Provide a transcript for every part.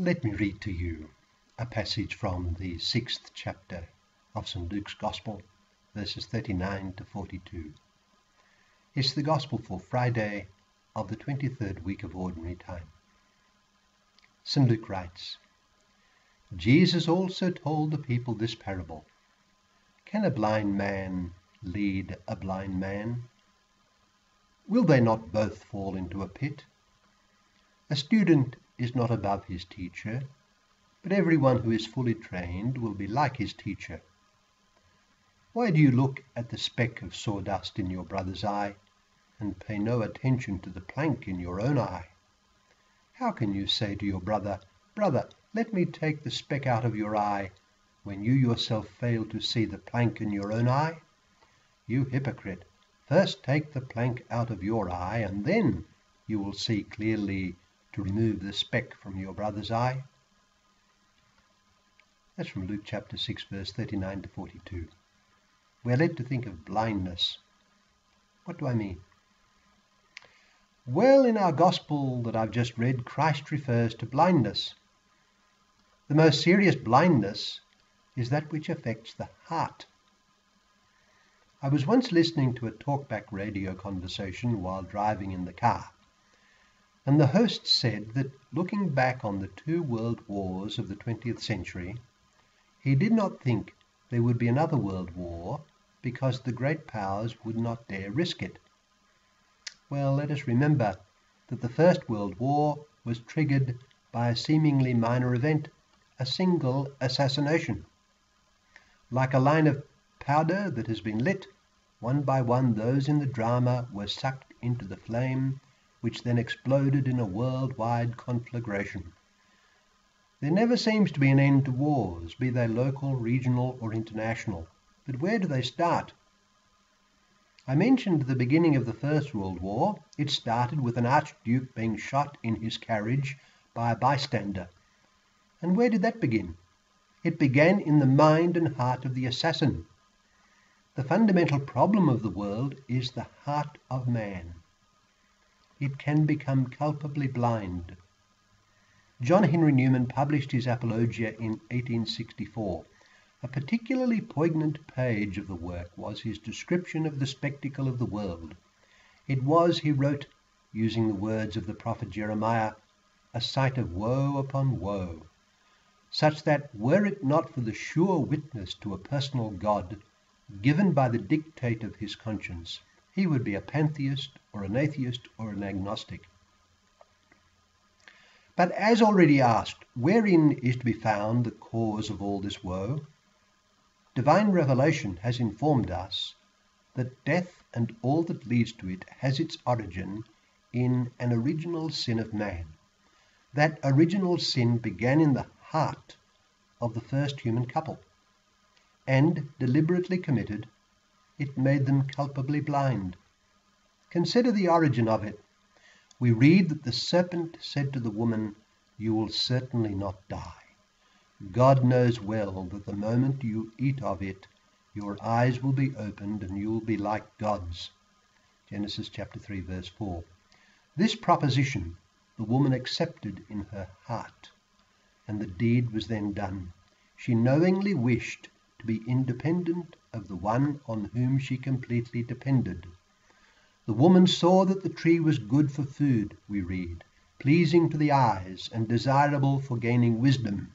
Let me read to you a passage from the 6th chapter of St. Luke's Gospel, verses 39 to 42. It's the Gospel for Friday of the 23rd week of Ordinary Time. St. Luke writes, Jesus also told the people this parable. Can a blind man lead a blind man? Will they not both fall into a pit? A student is not above his teacher, but everyone who is fully trained will be like his teacher. Why do you look at the speck of sawdust in your brother's eye and pay no attention to the plank in your own eye? How can you say to your brother, "Brother, let me take the speck out of your eye," when you yourself fail to see the plank in your own eye? You hypocrite, first take the plank out of your eye, and then you will see clearly to remove the speck from your brother's eye. That's from Luke chapter 6, verse 39 to 42. We're led to think of blindness. What do I mean? Well, in our gospel that I've just read, Christ refers to blindness. The most serious blindness is that which affects the heart. I was once listening to a talkback radio conversation while driving in the car, and the host said that looking back on the two world wars of the 20th century, he did not think there would be another world war because the great powers would not dare risk it. Well, let us remember that the First World War was triggered by a seemingly minor event, a single assassination. Like a line of powder that has been lit, one by one those in the drama were sucked into the flame, which then exploded in a worldwide conflagration. There never seems to be an end to wars, be they local, regional, or international. But where do they start? I mentioned the beginning of the First World War. It started with an archduke being shot in his carriage by a bystander. And where did that begin? It began in the mind and heart of the assassin. The fundamental problem of the world is the heart of man. It can become culpably blind. John Henry Newman published his Apologia in 1864. A particularly poignant page of the work was his description of the spectacle of the world. It was, he wrote, using the words of the prophet Jeremiah, a sight of woe upon woe, such that were it not for the sure witness to a personal God, given by the dictate of his conscience, he would be a pantheist or an atheist or an agnostic. But as already asked, wherein is to be found the cause of all this woe? Divine revelation has informed us that death and all that leads to it has its origin in an original sin of man. That original sin began in the heart of the first human couple, and, deliberately committed, it made them culpably blind. Consider the origin of it. We read that the serpent said to the woman, "You will certainly not die. God knows well that the moment you eat of it, your eyes will be opened and you will be like gods." Genesis chapter 3, verse 4. This proposition the woman accepted in her heart, and the deed was then done. She knowingly wished to be independent of the one on whom she completely depended. The woman saw that the tree was good for food, we read, pleasing to the eyes and desirable for gaining wisdom.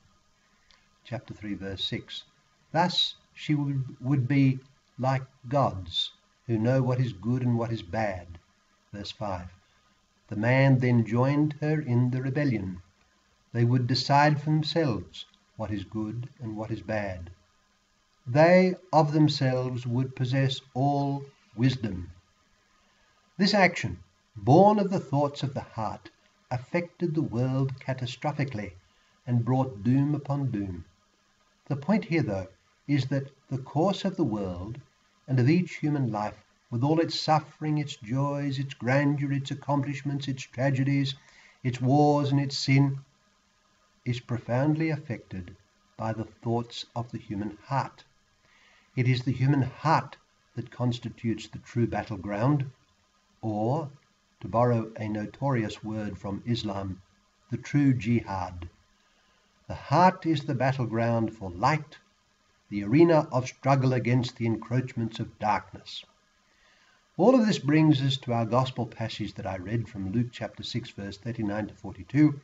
Chapter 3, verse 6. Thus she would be like gods, who know what is good and what is bad. Verse 5. The man then joined her in the rebellion. They would decide for themselves what is good and what is bad. They of themselves would possess all wisdom. This action, born of the thoughts of the heart, affected the world catastrophically and brought doom upon doom. The point here, though, is that the course of the world and of each human life, with all its suffering, its joys, its grandeur, its accomplishments, its tragedies, its wars and its sin, is profoundly affected by the thoughts of the human heart. It is the human heart that constitutes the true battleground, or, to borrow a notorious word from Islam, the true jihad. The heart is the battleground for light, the arena of struggle against the encroachments of darkness. All of this brings us to our gospel passage that I read from Luke chapter 6, verse 39 to 42,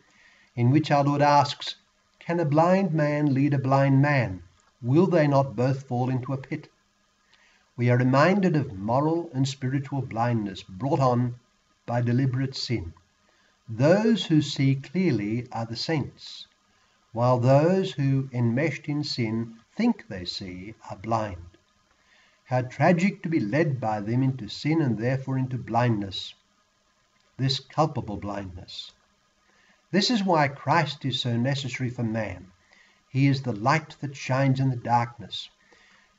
in which our Lord asks, "Can a blind man lead a blind man? Will they not both fall into a pit?" We are reminded of moral and spiritual blindness brought on by deliberate sin. Those who see clearly are the saints, while those who, enmeshed in sin, think they see are blind. How tragic to be led by them into sin and therefore into blindness, this culpable blindness. This is why Christ is so necessary for man. He is the light that shines in the darkness.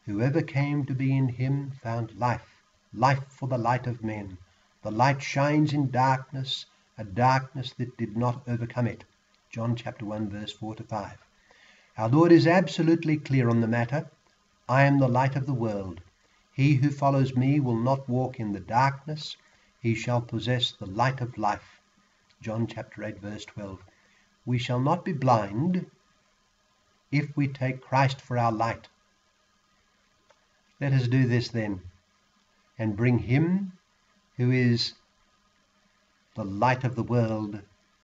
Whoever came to be in him found life, life for the light of men. The light shines in darkness, a darkness that did not overcome it. John chapter 1, verse 4 to 5. Our Lord is absolutely clear on the matter. I am the light of the world. He who follows me will not walk in the darkness. He shall possess the light of life. John chapter 8, verse 12. We shall not be blind if we take Christ for our light. Let us do this then, and bring him who is the light of the world